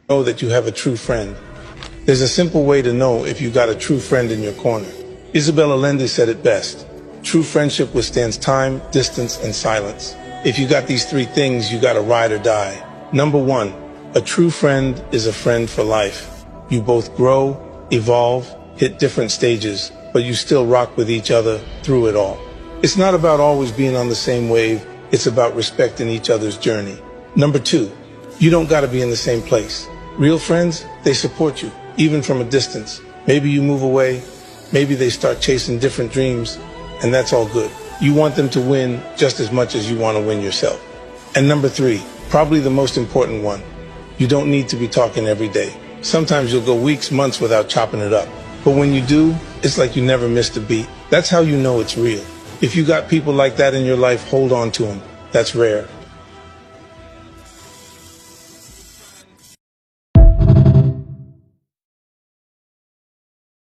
know that you have a true friend. There's a simple way to know if you got a true friend in your corner. Isabel Allende said it best. True friendship withstands time, distance, and silence. If you got these three things, you got a ride or die. Number one, a true friend is a friend for life. You both grow, evolve, hit different stages, but you still rock with each other through it all. It's not about always being on the same wave. It's about respecting each other's journey. Number two, you don't got to be in the same place. Real friends, they support you, even from a distance. Maybe you move away, maybe they start chasing different dreams, and that's all good. You want them to win just as much as you want to win yourself. And number three, probably the most important one, you don't need to be talking every day. Sometimes you'll go weeks, months without chopping it up. But when you do, it's like you never missed a beat. That's how you know it's real. If you got people like that in your life, hold on to them. That's rare.